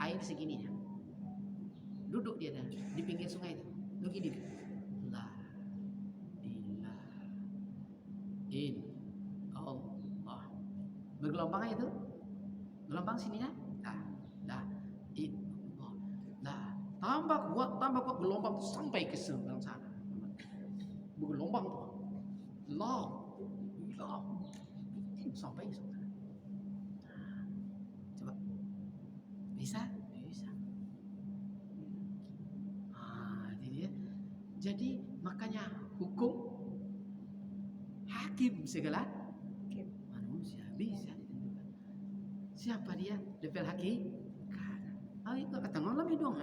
air segini ya. Duduk dia dah di pinggir sungai itu. Lu gini. La ilaha illallah. Bergelombang itu. Gelombang sini ya. Dah. Illallah. Dah. Tambah kuat gelombang tuh sampai ke seberang sana. Bergelombang tuh. La ilaha sampai sana. Coba. Bisa? Bisa. Jadi makanya hukum hakim segala manusia bisa ditentukan. Siapa dia? Level hakim? Itu kata ngolam dong.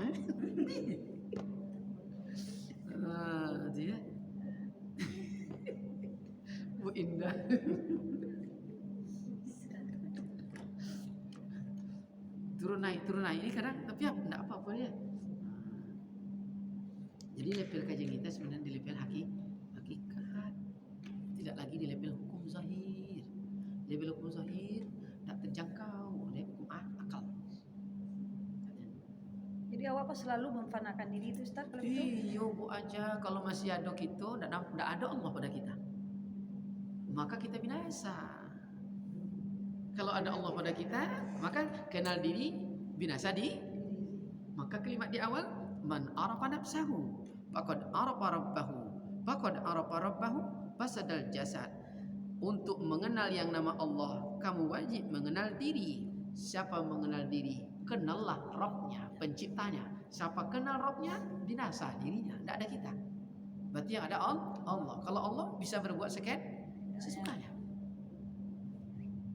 Dia Bu Indah. Turun naik ini kadang tapi enggak apa-apa dia. Jadi level kajian kita sebenarnya di level hakikat, tidak lagi di level hukum zahir. Level hukum zahir tidak terjangkau oleh hukum akal. Jadi awak kok selalu memfanakan diri itu Ustaz kalau itu? Iya bu aja, kalau masih ada gitu, tidak ada Allah pada kita, maka kita binasa. Kalau ada Allah pada kita, maka kenal diri, binasa di. Maka kalimat di awal, man arafa nafsahu faqad arafa rabbahu, faqad arafa rabbahu fasadal jasad. Untuk mengenal yang nama Allah, kamu wajib mengenal diri. Siapa mengenal diri, kenallah Rabbnya, penciptanya. Siapa kenal Rabbnya, binasa dirinya, tidak ada kita. Berarti yang ada Allah. Kalau Allah bisa berbuat sesukanya,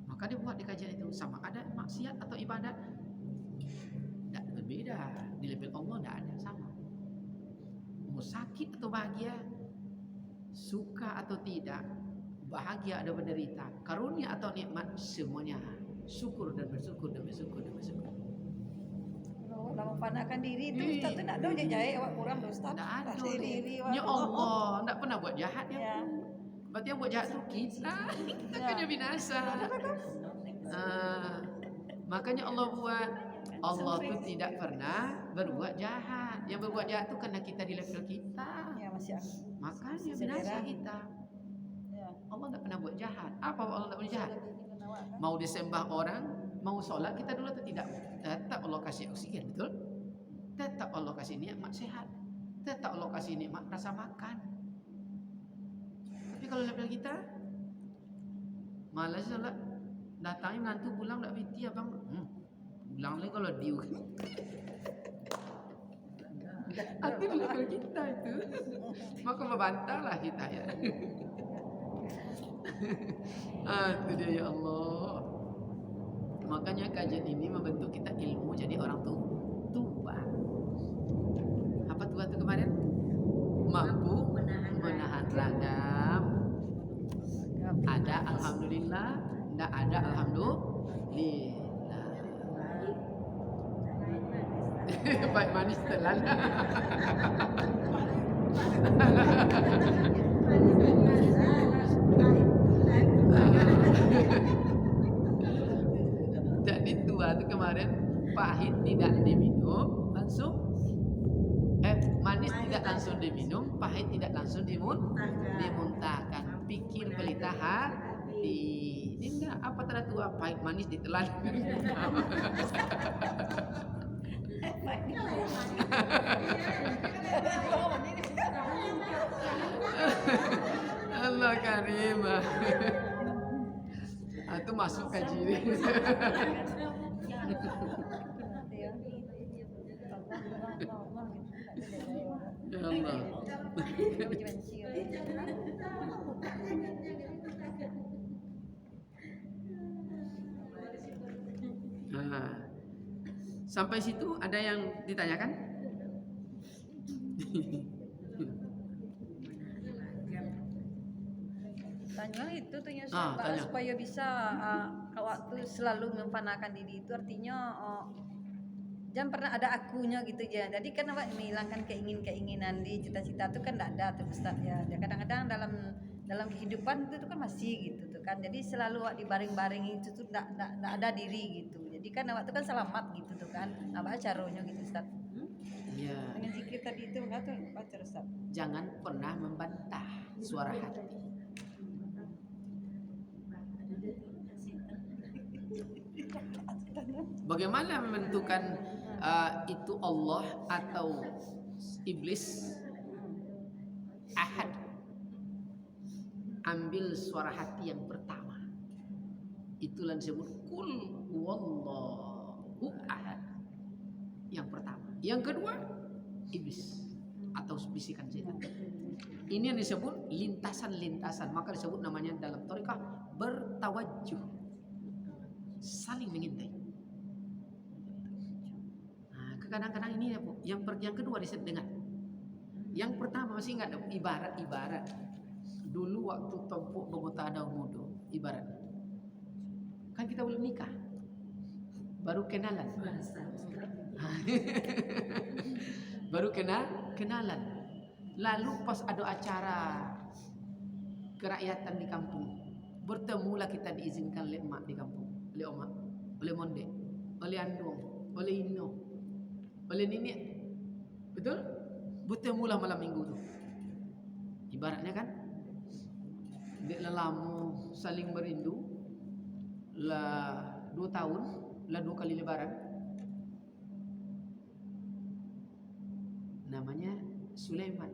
maka dia buat di kajian itu. Sama ada maksiat atau ibadat, tidak berbeda. Di level Allah tidak ada, sama. Mau sakit atau bahagia, suka atau tidak, bahagia atau menderita, karunia atau nikmat, semuanya syukur dan bersyukur. Kalau memfanakan diri itu Ustaz tu nak ada jahit awak kurang tu Ustaz. Tak ada. Diri Ya Allah, tak pernah buat jahat ya. Ya. Berarti yang buat jahat tu kita kena binasa. Makanya Allah buat. Allah tu tidak pernah berbuat jahat. Yang berbuat jahat tu karena kita di level kita. Ya masih aku. Makanya binasa kita. Ya. Allah tak pernah buat jahat. Apa Allah tak boleh jahat? Mau disembah orang, mau sholat kita dulu atau tidak? Tetap Allah kasih oksigen, betul? Tetap Allah kasih nikmat sehat. Tetap Allah kasih nikmat rasa makan. Tapi kalau level kita, malas sholat, datangnya menantu pulang tak piti abang. Pulang lagi kalau diu. Itu level kita itu. Maka membantahlah kita ya. Itu dia ya Allah. Makanya kajian ini membentuk kita ilmu jadi orang tua. Apa tua itu kemarin? Mampu menahan ragam. Ada alhamdulillah, tidak ada alhamdulillah. Baik manis telan. Jadi tua itu kemarin pahit tidak diminum langsung, manis tidak langsung diminum, pahit tidak langsung dimuntahkan. Pikir pelita hati. Ini enggak apa tanda tua, pahit manis ditelan. Allah karimah. Itu masuk kaji ini. Ya Allah. Sampai situ ada yang ditanyakan? Tanya itu tuh ya tanya. supaya bisa waktu selalu memfanakan diri itu artinya jangan pernah ada akunya gitu ya. Jadi kan awak menghilangkan keinginan di cita-cita itu kan tidak ada tuh Ustaz ya. Kadang-kadang dalam kehidupan itu kan masih gitu tuh kan. Jadi selalu awak dibaring-baring itu tuh tidak ada diri gitu. Jadi kan awak tuh kan selamat gitu tuh kan. Apa caranya gitu Ustaz? Ya, Dengan zikir tadi itu enggak tuh baca Ustaz. jangan pernah membantah suara hati. Bagaimana menentukan itu Allah atau iblis? Ahad. Ambil suara hati yang pertama. Itulah disebut kul wallahu ahad. Yang pertama. Yang kedua, iblis atau bisikan setan. Ini yang disebut lintasan-lintasan. Maka disebut namanya dalam thariqah bertawajjuh. Saling mengintai. Nah, kadang-kadang ini ya Bu, yang kedua disebut dengan. Yang pertama masih ingat ibarat. Dulu waktu tompok Bogota ada umudo, ibarat. Kan kita belum nikah. Baru kenalan. Baru kenalan. Lalu pas ada acara kerakyatan di kampung, bertemulah kita diizinkan oleh emak di kampung, oleh oma, oleh monde, oleh andong, oleh ino, oleh nenek. Betul? Bertemulah malam minggu tu. Ibaratnya kan, dek lelamu saling merindu, lah 2 tahun, lah 2 kali lebaran. Namanya Sulaiman,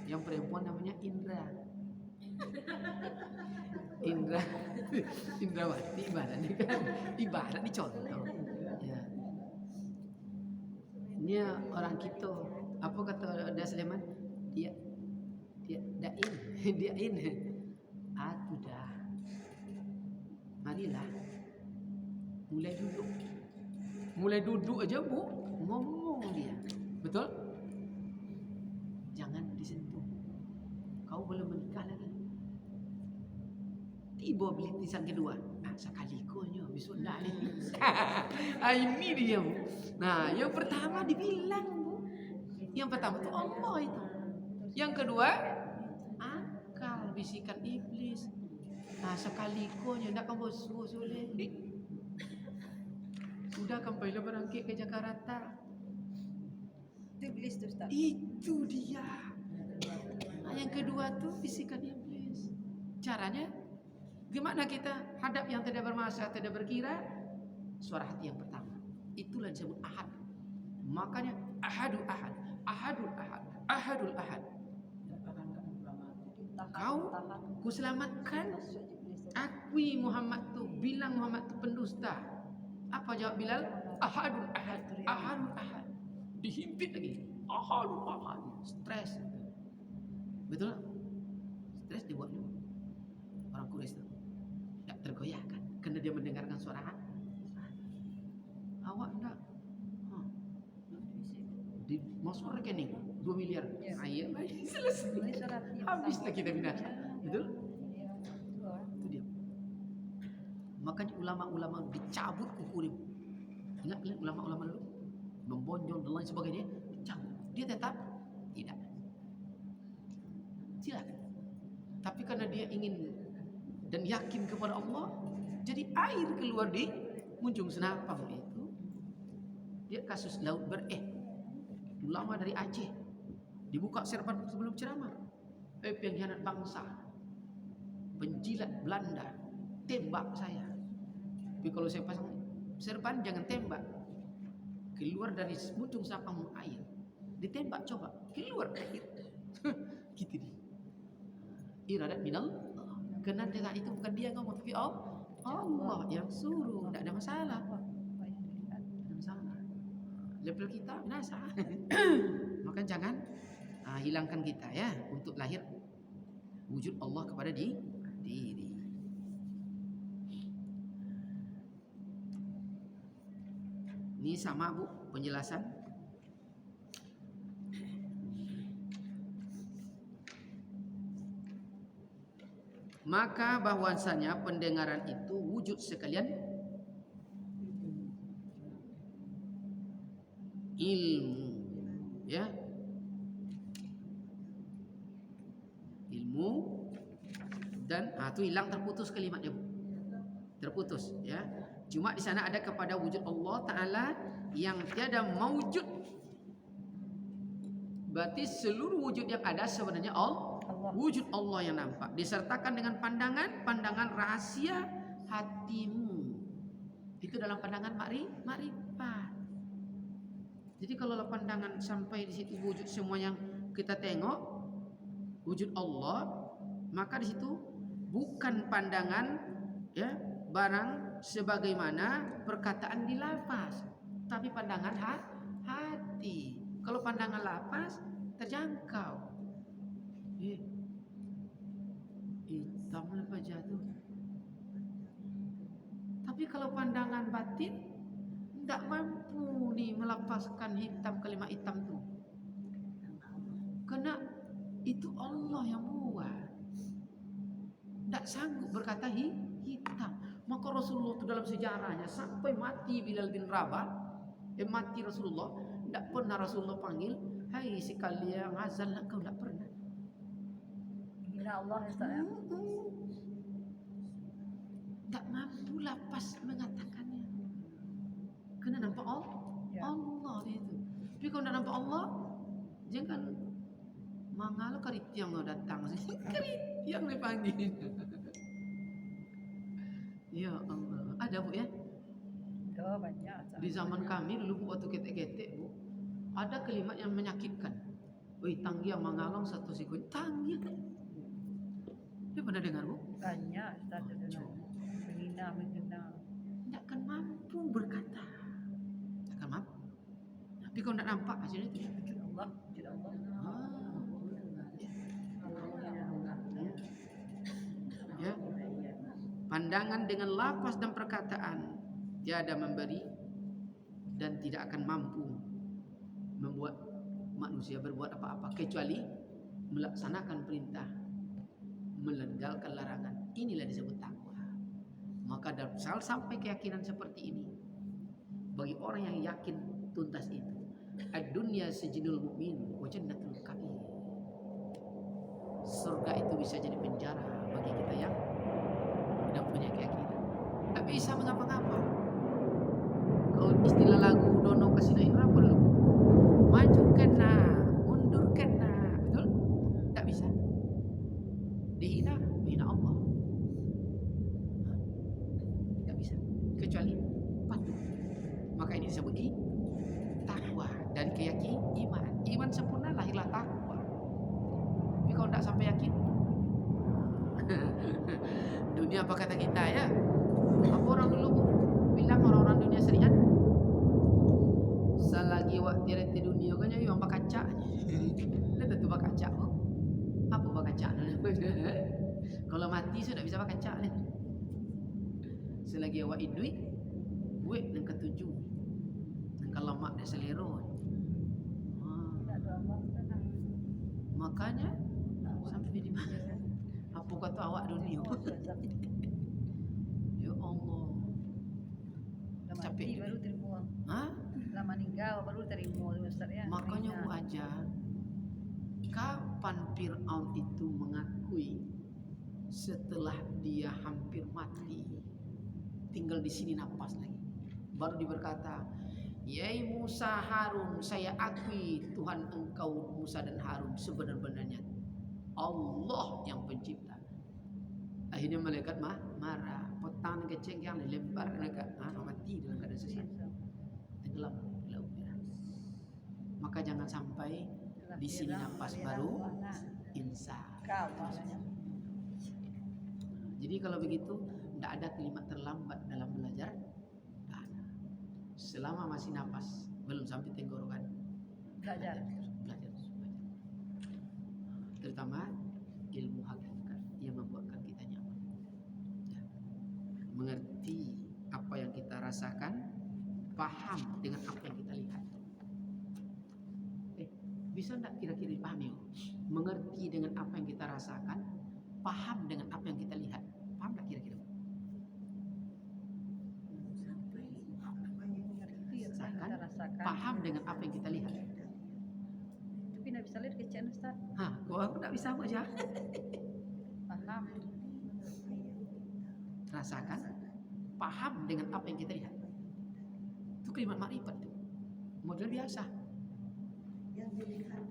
yang perempuan namanya Indra. Indrawati ibaratnya kan, ibarat ni contoh. Ya. Ini orang kita, apa kata dia Sulaiman? Dia dain. Dah. Marilah. Mulai duduk aja Bu, ngomong dia. Betul? Jangan disentuh. Kau belum menikah lagi. Tiba belintisan kedua. Sekali konyo besok dah ni. Ini dia Bu. Nah, yang pertama dibilang Bu. Yang pertama tu Allah itu. Yang kedua akal bisikan iblis. Sekali konyo nak kamu sulit. Sudah sampai berangkit ke Jakarta. Itu iblis tuh Ustaz. Itu dia. Yang kedua tuh bisikan iblis. Caranya gimana kita hadap yang tidak bermasalah, tidak berkira? Suara hati yang pertama. Itulah disebut ahad. Makanya ahadul ahad. Kau kuselamatkan. Akui Muhammad tu, bilang Muhammad tu pendusta. Apa jawab Bilal? Ahadul ahad. Dihimpit lagi. Ahadul ahad. Stres. Betul? Stres dibuat dulu. Orang Quraisy tu tak tergoyahkan karena dia mendengarkan suara hati. Awak enggak. Di masuk rekening 2 miliar. Ayat selesai. Habislah kita binasa. Betul? Itu dia. Makanya ulama-ulama dicabut kuku dia. Ingat ulama-ulama dulu membonjol dan lain sebagainya, dicabut. Dia tetap tidak. Silakan. Tapi karena dia ingin dan yakin kepada Allah, jadi air keluar di munjung senapang itu. Dia kasus laut ulama dari Aceh dibuka serban sebelum ceramah. Pengkhianat bangsa, penjilat Belanda, tembak saya. Tapi kalau saya pasang serban jangan tembak. Keluar dari munjung senapang air, ditembak coba keluar air. Gitu dia. Iradat minal. Karena dengan itu bukan dia ngomong, tapi Allah yang suruh. Tak ada masalah. Level kita binasa. Maka jangan hilangkan kita ya untuk lahir wujud Allah kepada diri. Ini sama Bu penjelasan. Maka bahwasanya pendengaran itu wujud sekalian ilmu, ya, ilmu dan itu hilang terputus kalimatnya Bu. terputus ya. Cuma di sana ada kepada wujud Allah Ta'ala yang tiada mewujud. Berarti seluruh wujud yang ada sebenarnya wujud Allah yang nampak. Disertakan dengan pandangan rahasia hatimu. Itu dalam pandangan makrifat. Jadi kalau pandangan sampai di situ wujud semua yang kita tengok wujud Allah, maka di situ bukan pandangan ya barang sebagaimana perkataan di lafaz, tapi pandangan hati. Kalau pandangan lafaz terjangkau. Hitam lepas jatuh. Tapi kalau pandangan batin tidak mampu nih melepaskan kalimat hitam itu. Karena itu Allah yang buat. Tidak sanggup berkata hitam. Maka Rasulullah itu dalam sejarahnya sampai mati Bilal bin Rabah, mati Rasulullah, tidak pernah Rasulullah panggil, hai sekalian azan, engkau tidak pernah. Gila Allah ya Ustaz ya. Tak mampu lapas mengatakannya. Kena nampak Allah itu. Tapi kalau tak nampak Allah, jangan mangalo karitiang mau datang. Karitiang dipanggil. Ya Allah. Ada Bu ya? Ada banyak. Di zaman kami dulu waktu ketek-ketek Bu, ada kalimat yang menyakitkan. Woi tanggia mangalong satu sikut tanggia. Dia pernah dengar Bu? Banyak Ustaz dengar. Menghina. Tidak akan mampu berkata. Tidak akan mampu. Tapi kalau tidak nampak hasilnya itu wujud Allah. Ya. Pandangan dengan lafaz dan perkataan tiada memberi dan tidak akan mampu membuat manusia berbuat apa-apa kecuali melaksanakan perintah, meninggalkan larangan. Inilah disebut takwa. Maka dalam sampai keyakinan seperti ini bagi orang yang yakin tuntas itu, ad-dunya sijnul mu'min wa jannatul kafir. Surga itu bisa jadi penjara bagi kita yang tidak punya keyakinan. Tak bisa mengapa-ngapa. Kalau istilah lagu Dono Kasinain apa dulu? Maju kena, mundur kena, betul? Tak bisa. Dihina Allah. Tak bisa. Kecuali patuh. Maka ini disebut takwa dan keyakinan iman. Iman sempurna lahirlah takwa. Tapi kalau tak sampai yakin, dunia apa kata kita ya? Apa orang dulu bilang orang-orang dunia serian? Selagi waktu di dunia kan jadi orang kaca. Dia tentu kaca. Apa kaca? Kalau mati sudah bisa kaca ni. Selagi awak duit yang ketujuh. Dan kalau mak dah selero. Makanya sampai di mana? Apa kata awak dunia? Ya Allah. Capek baru terima. Hah? Lama meninggal baru terima Ustaz ya. Makanya Bu aja, kapan Fir'aun itu mengakui setelah dia hampir mati, tinggal di sini napas lagi, baru dia berkata, "Yai Musa Harun, saya akui Tuhan engkau Musa dan Harun sebenar-benarnya Allah yang pencipta." Akhirnya malaikat marah, petang keceng yang dilempar mereka mati dalam keadaan sesat, tenggelam di laut merah. Maka jangan sampai di sini napas baru insan. Jadi kalau begitu tidak ada kalimat terlambat dalam belajar. Selama masih napas, belum sampai tenggorokan, belajar. Terutama ilmu hakikat yang membuatkan kita nyaman. Ya. Mengerti apa yang kita rasakan, paham dengan apa yang kita lihat. Bisa enggak kira-kira dipahami? Mengerti dengan apa yang kita rasakan, paham dengan apa yang kita lihat. Paham enggak kira-kira? Paham dengan apa yang kita lihat. Tapi tidak bisa lihat kecil Ustaz. Kalau aku tidak bisa aja. Paham. Rasakan, paham dengan apa yang kita lihat. Itu kalimat makrifat itu. Model biasa. Yang dilihat.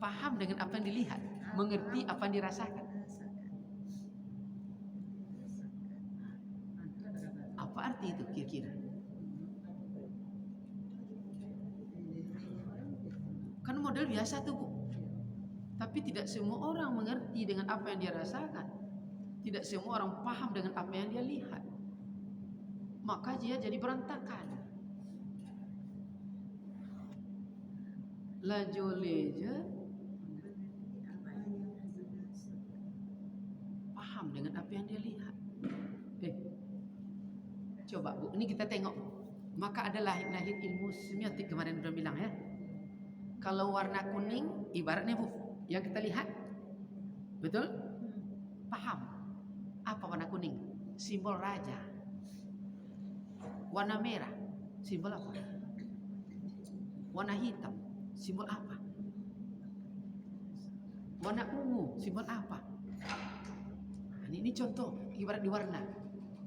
Paham dengan apa yang dilihat, mengerti apa yang dirasakan. Apa arti itu kira-kira? Kan model biasa tuh, Bu. Tapi tidak semua orang mengerti dengan apa yang dia rasakan. Tidak semua orang paham dengan apa yang dia lihat. Maka dia jadi berantakan. Laju leja paham dengan apa yang dia lihat. Coba Bu, ini kita tengok. Maka ada lahir ilmu semiotik kemarin udah bilang ya. Kalau warna kuning ibaratnya Bu, yang kita lihat, betul? Paham? Apa warna kuning? Simbol raja. Warna merah, simbol apa? Warna hitam, simbol apa? Warna ungu, simbol apa? Ini contoh ibarat di warna.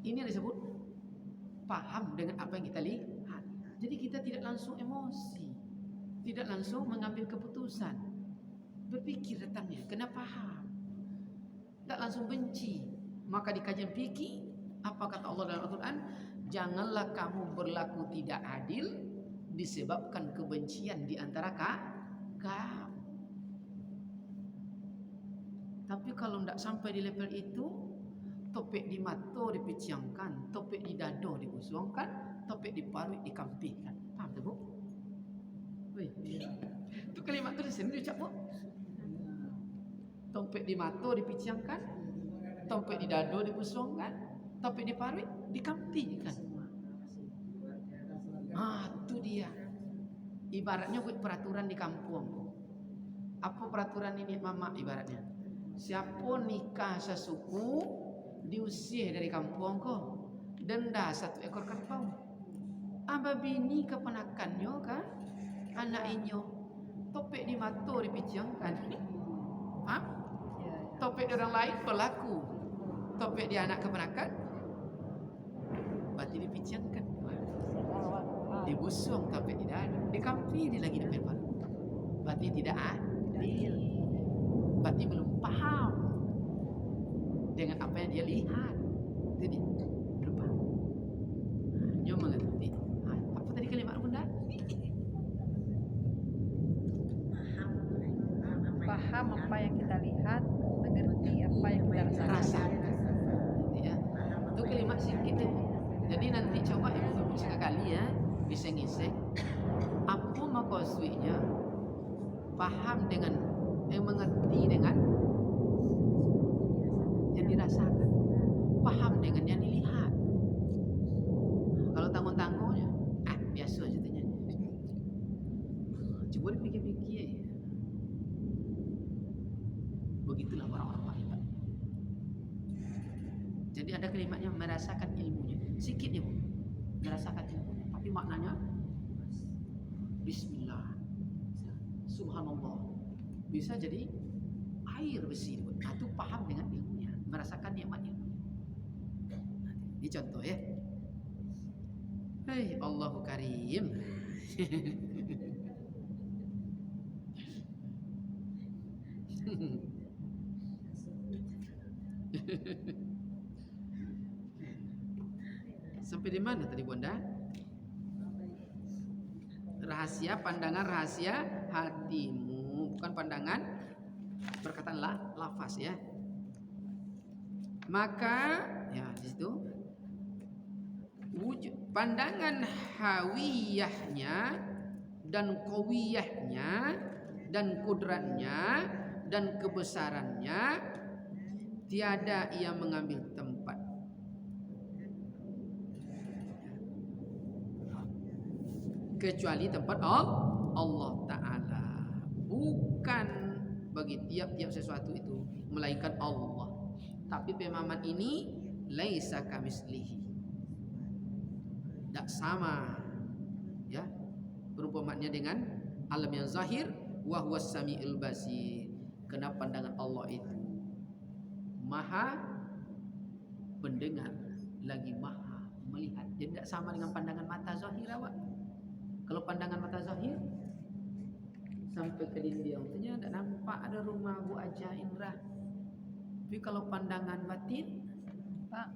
Ini yang disebut paham dengan apa yang kita lihat. Jadi kita tidak langsung emosi, tidak langsung mengambil keputusan. Berpikir datangnya, kena paham. Tak langsung benci. Maka di kajian fikih, apa kata Allah dalam Al-Quran? Janganlah kamu berlaku tidak adil disebabkan kebencian di antara kamu. Tapi kalau tidak sampai di level itu, topik di mata dipiciangkan, topik di dada dibusungkan, topik di paru dikampihkan. Paham tak Bu? Itu kalimat tu di sini diucap Bu. Topik di mata dipiciangkan, topik di dada dibusungkan, topik di paru dikampihkan. Itu dia. Ibaratnya buat peraturan di kampung. Apa peraturan ini mama ibaratnya? Siapa nikah sesuku diusir dari kampung kau, denda 1 ekor kerbau. Aba bini keponakannya kan, anak inyo, topik di mata dipiciangkan. Topik di orang lain berlaku, topik di anak keponakan berarti dipiciangkan, dibusung topik di dada, dikampi dia lagi depan paru. Berarti tidak adil, berarti belum paham dengan apa yang dia lihat. Itu dia, belum paham. Dia mengerti. Apa tadi kalimat Bunda? Paham apa yang kita lihat, mengerti apa yang kita rasakan. Ya. Itu kalimat sikit tu. Jadi nanti coba ibu sekali ya, bisa ngisi. Apa maksudnya? Paham dengan mengerti dengan yang dirasakan, paham dengan yang dilihat. Kalau tanggung-tanggungnya, biasa jadinya. Coba dipikir-pikir. Begitulah orang-orang makrifat. Jadi ada kalimatnya merasakan ilmunya, sikit dia Bu, merasakan ilmunya, tapi maknanya Bismillah, Subhanallah, bisa jadi air besi. Itu paham dengan ilmunya, merasakan nikmat ilmunya. Ini contoh ya. Hei Allahu Karim. Sampai di mana tadi Bunda? Rahasia pandangan, rahasia hatimu, bukan pandangan perkataan lafaz ya. Maka ya di situ wujud pandangan hawiyahnya dan qawiyahnya dan kudratnya dan kebesarannya tiada ia mengambil tempat. Kecuali tempat Allah Ta'ala. Bukan bagi tiap-tiap sesuatu itu, melainkan Allah. Tapi pemahaman ini laisa kamislihi, tidak sama ya perumpamaannya dengan alam yang zahir, wa huwas samiul basir. Karena pandangan Allah itu maha pendengar lagi maha melihat. Jadi tidak sama dengan pandangan mata zahir awak. Kalau pandangan mata zahir sampai ke dinding tentunya tidak nampak ada rumah Bu Aja Indra. Tapi kalau pandangan batin, Pak,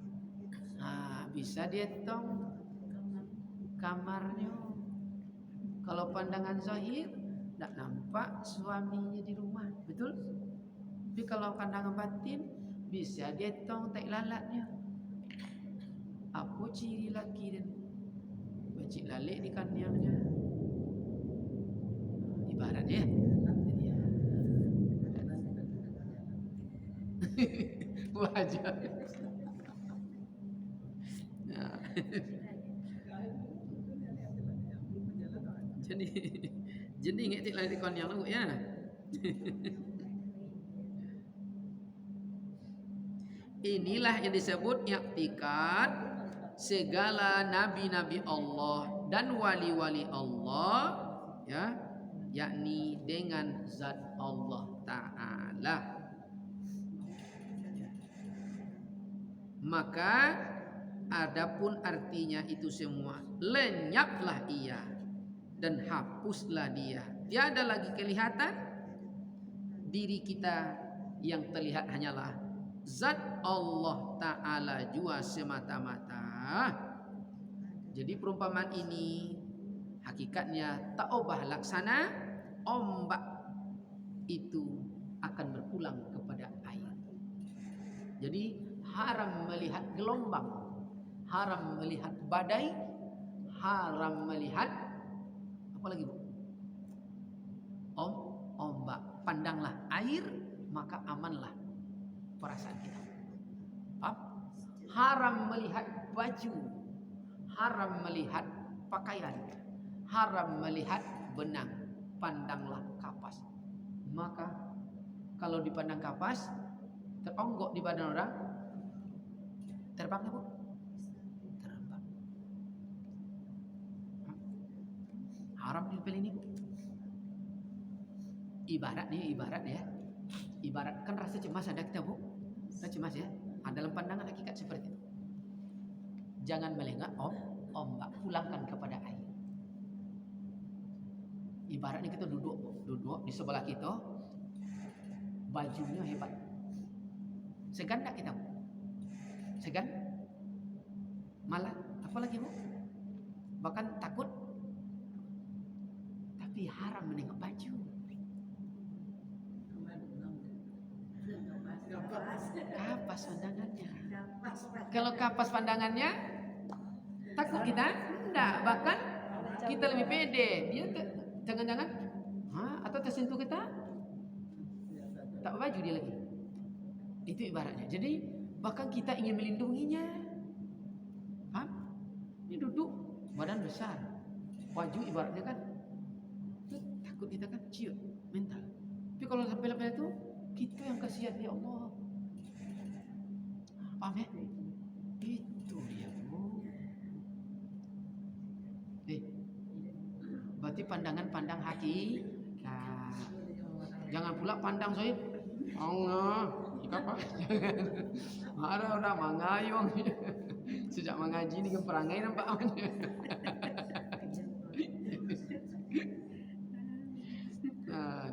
bisa dia tong kamarnya. Kalau pandangan zahir tidak nampak suaminya di rumah, betul? Tapi kalau pandangan batin bisa dia tong tak lalatnya. Apa ciri laki dan bacik lalik di kandangnya? Ibaratnya wajah. Jadi ingat lagi di kandang lu ya. Inilah yang disebut i'tikad segala nabi-nabi Allah dan wali-wali Allah, ya, yakni dengan zat Allah Ta'ala. Maka adapun artinya itu semua, lenyaplah ia dan hapuslah dia. Tiada lagi kelihatan diri kita, yang terlihat hanyalah zat Allah Ta'ala jua semata-mata. Jadi perumpamaan ini hakikatnya tak ubah laksana ombak itu akan berpulang kepada air. Jadi haram melihat gelombang, haram melihat badai, haram melihat apa lagi Bu? Ombak. Pandanglah air, maka amanlah perasaan kita. Paham? Haram melihat baju, haram melihat pakaian, haram melihat benang. Pandanglah kapas. Maka kalau dipandang kapas, teronggok di badan orang, terbangnya Bu? Terbang. Haram dipilih ini Bu. Ibarat ya. Ibarat kan rasa cemas ada kita Bu. Rasa cemas ya. Dalam pandangan hakikat seperti itu. Jangan melengah ombak, pulangkan kepada air. Ibaratnya kita duduk di sebelah kita, bajunya hebat. Segan tak kita Bu? Segan? Malah apalagi Bu? Bahkan takut. Tapi haram menengok baju. Kapas pandangannya. Kalau kapas pandangannya, takut kita? Enggak, bahkan kita lebih pede. Dia jangan-jangan atau tersentuh kita, tak baju dia lagi. Itu ibaratnya. Jadi bahkan kita ingin melindunginya. Paham? Ini duduk badan besar, baju ibaratnya kan takut kita kan ciut mental. Tapi kalau sampai lepas itu kita yang kasihan ya Allah. Paham ya? Itu dia Bu. Berarti pandangan pandang haki. Jangan pula pandang soib. Allah, apa? Marah udah mangayong. Sejak mengaji ni perangai nampak namanya.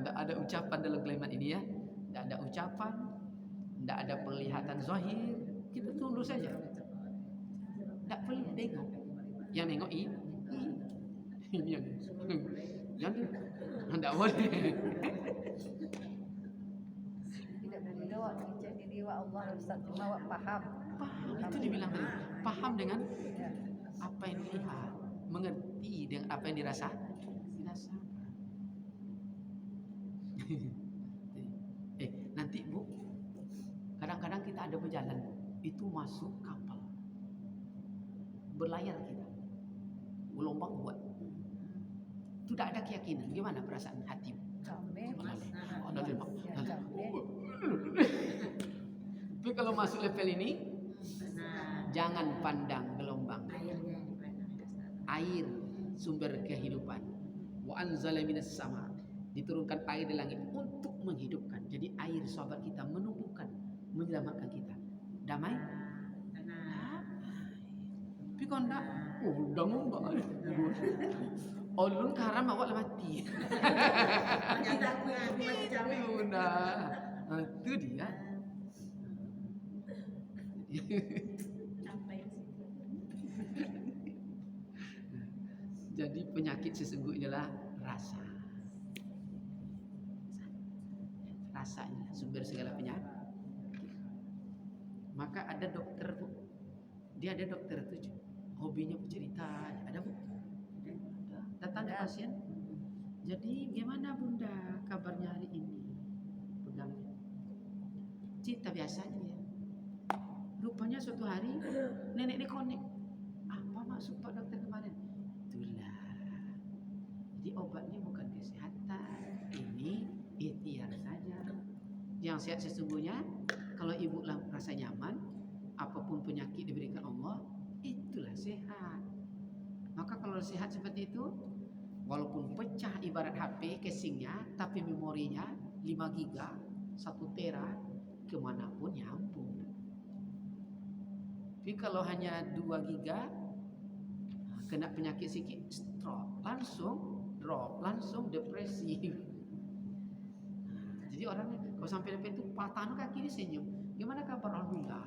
Tak ada ucapan dalam kalimat ini ya. Tak ada ucapan, tak ada penglihatan zahir. Kita tunduk saja. Tak perlu tengok. Yang tengok ini yang tak boleh. tidak boleh awak bincang diri awak Allah Ustaz, cuma awak faham. Itu dibilang tadi. Paham dengan apa yang dilihat, mengerti dengan apa yang dirasakan. Nanti Bu, kadang-kadang kita ada berjalan, itu masuk kapal, berlayar kita, gelombang kuat, itu tidak ada keyakinan. Gimana perasaan hati? Tapi kalau masuk level ini, jangan pandang gelombang, air sumber kehidupan. Wa anzala minas sama, diturunkan air di langit untuk menghidupkan. Jadi air sahabat kita menumbuhkan, menyelamatkan kita. Damai? Tapi kalau enggak, udah ngomong. Ulun karam awak lah mati. Ternyata aku yang masih capek. Udah. Nah, itu dia. Jadi penyakit sesungguhnya lah rasa. Rasa ini sumber segala penyakit. Maka ada dokter bu, dia ada dokter itu hobinya bercerita. Ada bu, datang ke pasien. Jadi gimana bunda kabarnya hari ini? Pegangnya. Cerita biasanya ya. Rupanya suatu hari nenek ini connect. Apa maksud pak dokter kemarin? Itulah. Jadi obatnya bukan kesehatan, ini ikhtiar saja. Yang sehat sesungguhnya, kalau ibu lah merasa nyaman, apapun penyakit diberikan Allah, itulah sehat. Maka kalau sehat seperti itu, walaupun pecah ibarat HP casingnya, tapi memorinya 5 giga, 1 tera, kemanapun nyambung. Tapi kalau hanya 2 giga, kena penyakit sikit, stroke, langsung drop, langsung depresi. Jadi orangnya kalau sampai depan itu patah kaki ini senyum. Gimana kabar alhamdulillah?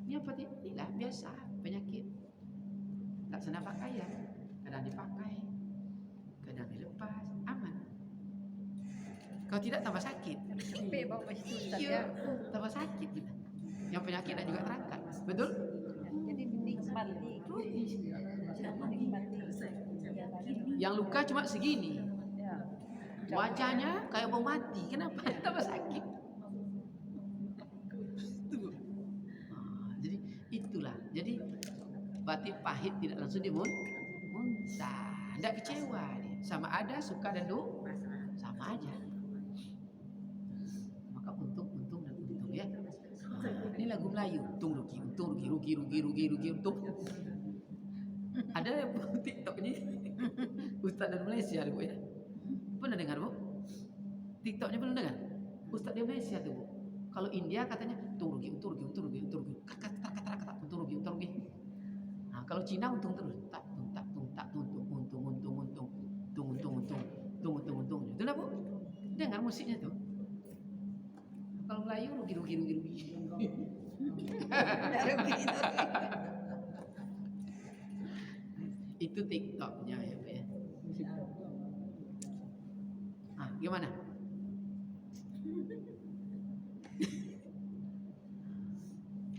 Ini apa sih? Inilah biasa penyakit. Tak senang pakai ya. Kadang dipakai, kadang dilepas, aman. Kalau tidak tambah sakit. Sampai bawa ke situ Ustaz Iya, ya. tambah sakit kita. Yang penyakit juga terangkat. Betul? Jadi menikmati. Yang luka cuma segini. Ya. Wajahnya kayak mau mati. Kenapa? Tambah sakit. Jadi itulah. Jadi batin pahit tidak langsung muntah. Tidak kecewa dia. Sama ada suka dan duka sama aja. Maka untung dan untung ya. Ini lagu Melayu. Untung rugi. Ada TikTok ini Ustaz dari Malaysia bu ya. Pernah dengar bu? TikToknya pernah dengar? Ustaz dari Malaysia tuh bu. Kalau India katanya untung rugi. Kata untung rugi. Nah kalau Cina untung terus. Untung. Itu lah bu. Dengar musiknya tuh. Kalau Melayu rugi. Itu TikToknya ya bu ya. Ah, gimana?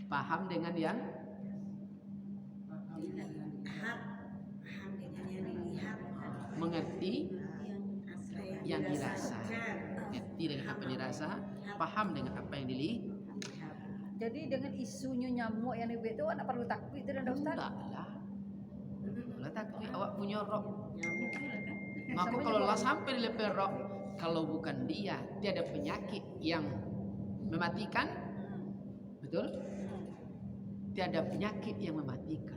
Paham dengan yang Dilihat, paham dengan yang dilihat, mengerti yang dirasa. dirasakan. Mengerti dengan apa yang dirasa, paham dengan apa yang dilihat. Jadi dengan isunya nyamuk yang dibuat itu anak perlu takut itu dan Ustaz. Enggak lah. Kalau takut awak punya roh. Nyamuk kan? Maka Sama kalau juga. lah sampai di level roh, kalau bukan dia, tiada penyakit yang mematikan, betul? Tiada penyakit yang mematikan.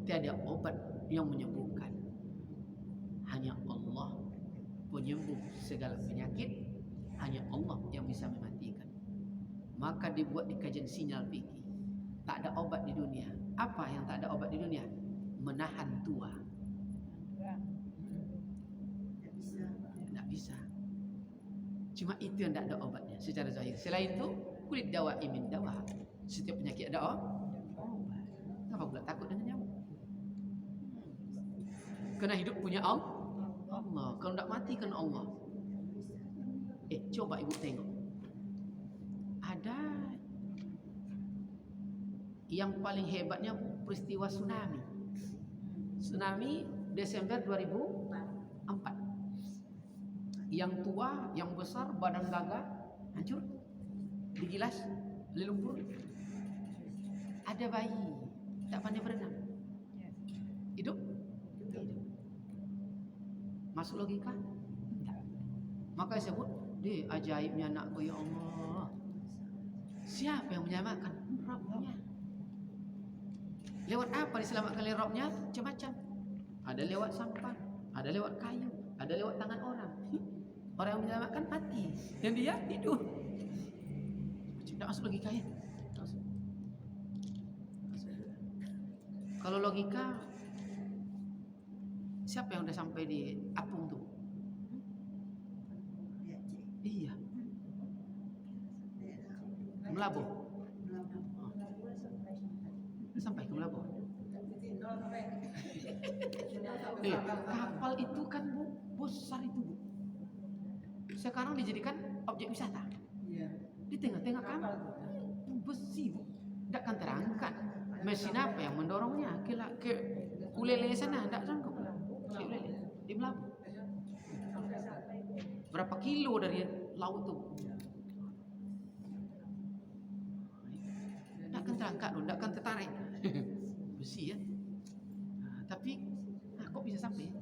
Tiada obat yang menyembuhkan. Hanya Allah penyembuh segala penyakit. Hanya Allah yang bisa mematikan. Maka dibuat di kajian sinyal fikih. Tak ada obat di dunia. Apa yang tak ada obat di dunia? Menahan tua. Tidak bisa. Cuma itu yang tidak ada obatnya secara zahir. Selain itu, kulit dawa imin dawa. Setiap penyakit ada obat. Kenapa pula takut dengan nyamuk? Kena hidup punya Allah. Kalau tidak mati kan Allah. Coba ibu tengok. Ada yang paling hebatnya peristiwa tsunami. Tsunami Desember 2004. Yang tua, yang besar, badan gagah, hancur, digilas, lumpur. Ada bayi, tak pandai berenang. Hidup? Hidup. Masuk logika? Tak. Maka saya sebut, ajaibnya anakku ya Allah. Siapa yang menyelamatkan? Rabbnya. Lewat apa diselamatkan oleh Rabbnya? Macam-macam. Ada lewat sampah, ada lewat kayu, ada lewat tangan orang. Orang yang menyelamatkan mati, dan dia hidup. Tidak masuk logika ya? Kalau logika, siapa yang udah sampai di Apung tuh? Iya, Melabuh. Sampai ke Melabuh. Kapal itu kan Bu, besar itu Bu. Sekarang dijadikan objek wisata. Di tengah-tengah kapal besi Bu, tidak akan terangkat. Mesin apa yang mendorongnya? Ke Ulele sana, tidak sanggup. Di Ulele, di Melabuh. Berapa kilo dari laut tuh? Tidak akan terangkat, tidak akan tertarik. Besi ya. Tapi kok bisa sampai?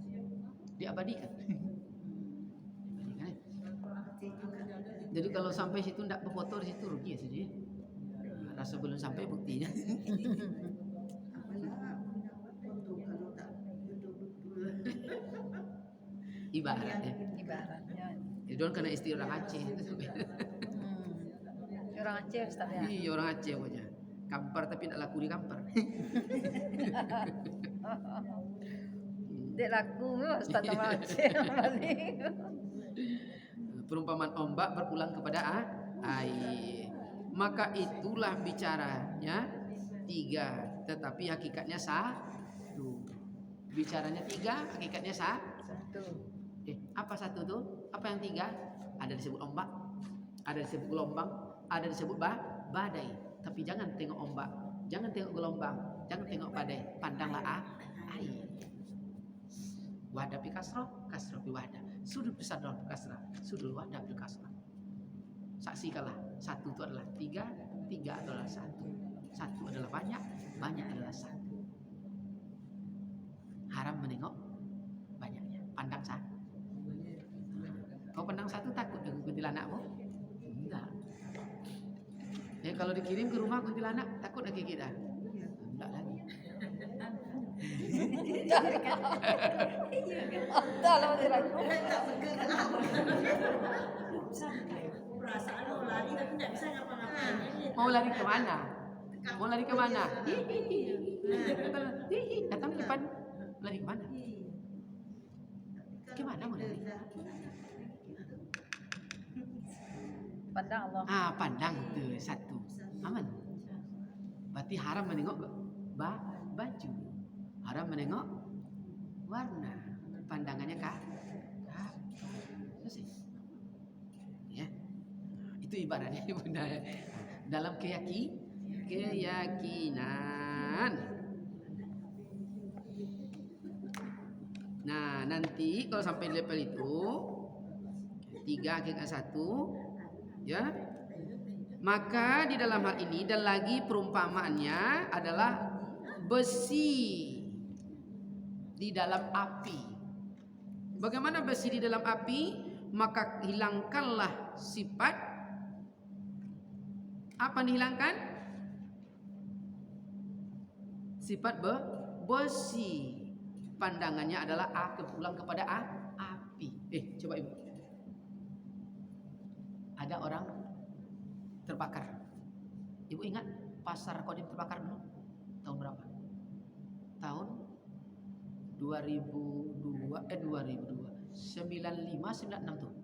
Diabadikan. Jadi kalau sampai situ tidak berfoto di situ rugi ya saja. Rasa belum sampai buktinya. Ibaratnya. Itu karena istri orang Aceh. Orang Aceh Ustaz ya. Iya orang Aceh pokoknya. Kampar tapi tidak laku di kampar. Dek laku Ustaz orang Aceh balik. Perumpamaan ombak berpulang kepada air. Maka itulah bicaranya 3, tetapi hakikatnya 1. Bicaranya 3, hakikatnya 1. Apa 1 tuh? Apa yang 3? Ada disebut ombak, ada disebut gelombang, ada disebut badai. Tapi jangan tengok ombak, jangan tengok gelombang, jangan tengok badai. Pandanglah air. Wadah pi kasrah, kasrah pi wadah. Sudut bisadar pi kasrah, sudut wadah pi kasrah. Saksikanlah 1 itu adalah 3, 3 adalah 1. 1 adalah banyak, banyak adalah 1. Haram menengok banyaknya. Pandang 1. Kau pandang 1 takut dengan kuntilanak bu? Enggak. Ya kalau dikirim ke rumah kuntilanak takut lagi kita? Enggak lagi. Kalau diraku. Perasaan mau lari tapi tidak bisa ngapa-ngapain. Mau lari ke mana? Mau lari ke mana? Datang ke depan. Lari ke mana? Gimana mau lari? Pandang Allah. Pandang tuh 1. Aman. Berarti haram menengok baju. Haram menengok warna. Pandangannya kah? Selesai. Ya. Itu ibaratnya Bunda. Dalam keyakinan. Nah, nanti kalau sampai level itu 3 hakikat 1, ya. Maka di dalam hal ini dan lagi perumpamaannya adalah besi di dalam api. Bagaimana besi di dalam api? Maka hilangkanlah sifat apa yang dihilangkan? Sifat besi. Pandangannya adalah pulang kepada api. Coba ibu. Ada orang terbakar. Ibu ingat pasar Kodim terbakar dulu? Tahun berapa? Tahun 2002. 95-96 tuh.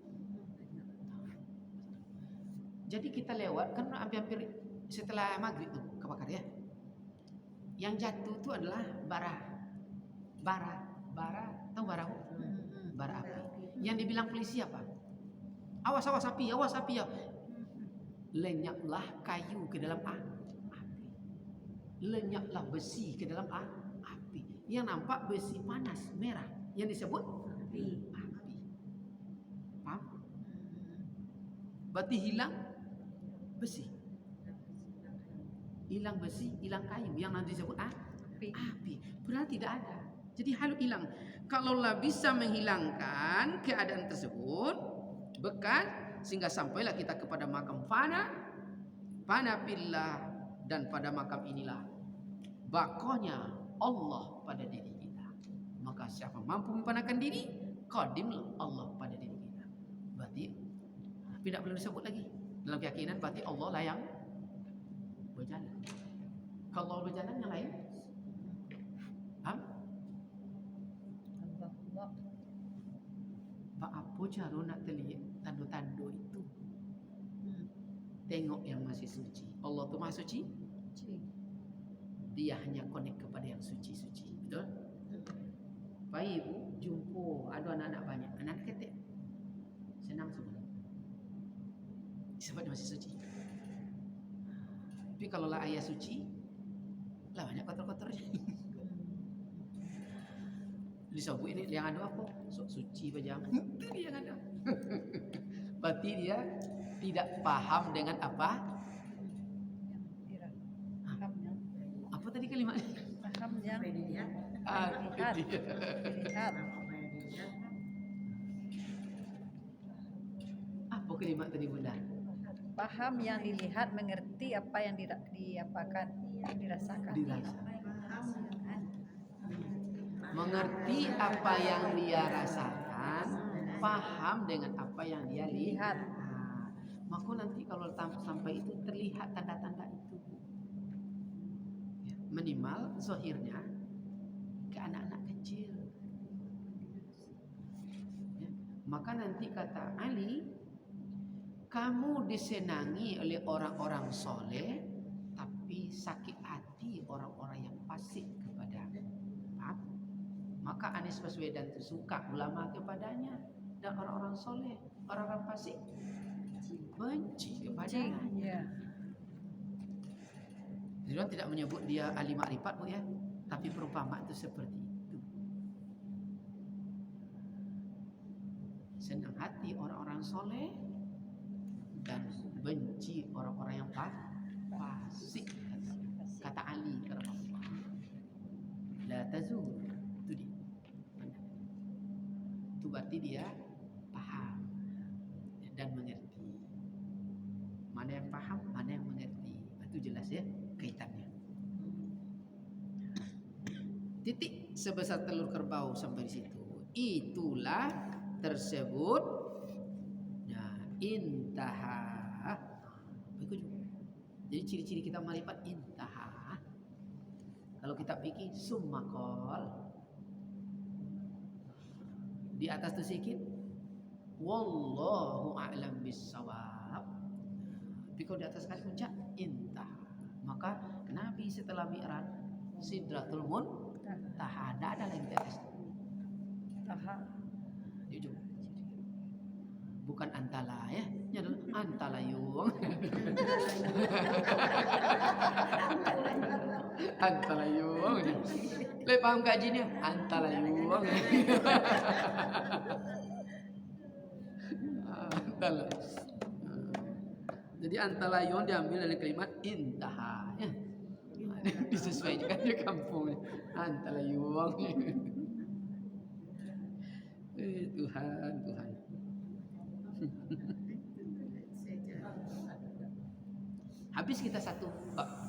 Jadi kita lewat kan hampir setelah maghrib tuh kebakar ya. Yang jatuh itu adalah bara, tahu bara? Bara api. Yang dibilang polisi apa? Awas api ya. Lenyaplah kayu ke dalam api. Lenyaplah besi ke dalam api. Yang nampak besi panas, merah. Yang disebut api. Paham? Berarti hilang besi. Hilang besi, hilang kayu. Yang nanti disebut api. Padahal tidak ada. Jadi halu hilang. Kalaulah bisa menghilangkan keadaan tersebut, bekas, sehingga sampailah kita kepada makam fana fillah, dan pada makam inilah bakonya Allah pada diri kita. Maka siapa mampu memfanakan diri, qadimlah Allah pada diri kita. Berarti tidak perlu disebut lagi. Dalam keyakinan berarti Allah lah yang berjalan. Kalau berjalan yang lain Wah, Pak apa cara nak terlihat tanda-tanda itu? Tengok yang masih suci. Allah tu maha suci. Dia hanya connect kepada yang suci-suci. Betul? Pak ibu jumpa ada anak-anak banyak. Anak-anak ketek. Senang semua. Sebab dia masih suci. Tapi kalau lah ayah suci, lah banyak kotor-kotornya. Disebut ini yang ada apa? Sok suci pajang. Itu dia yang ada. Berarti dia tidak paham dengan apa? pahamnya, Apa tadi kalimatnya? pahamnya, Apa yang dilihat? dilihat, Itu dia. dilihat. Apa yang dilihat? Apa kalimat tadi Bunda? Paham yang dilihat, mengerti apa yang diapakan, dirasakan. Dirasa. Paham kan? Mengerti apa yang dia rasakan, paham dengan apa yang dia lihat. Maka nanti kalau sampai itu terlihat tanda-tanda itu. Ya, minimal zahirnya ke anak-anak kecil. Ya, maka nanti kata Ali, kamu disenangi oleh orang-orang soleh, tapi sakit hati orang-orang yang fasik kepada. Paham? Maka Anies Baswedan itu suka ulama kepadanya, dan orang-orang soleh, orang-orang fasik benci kepadanya. Ya. Jadi orang tidak menyebut dia ahli makrifat Bu ya, tapi perumpamaan itu seperti itu. Senang hati orang-orang soleh dan benci orang-orang yang fasik. Kata Ali karamullah. La tazur. Itu dia. Itu berarti dia paham dan mengerti. Mana yang paham, mana yang mengerti. Itu jelas ya kaitannya. Titik sebesar telur kerbau sampai di situ. Itulah tersebut. Nah, intaha. Bagus juga. Jadi ciri-ciri kita marifat intaha. Kalau kita pikir summakol di atas tu sikit. Wallahu a'lam bissawab. Tapi kalau di atas kali puncak intah. Maka Nabi setelah Mi'raj Sidratul Muntaha, tidak ada lagi di atas. Jujur. Bukan antala ya, ini adalah antala yung. Antala yung. Le paham gajinya? Antala yung. Antala. Jadi antalayun diambil dari kalimat intaha ya. Disesuaikan di kampung. Antalayun. Tuhan, Tuhan. Habis kita satu bab.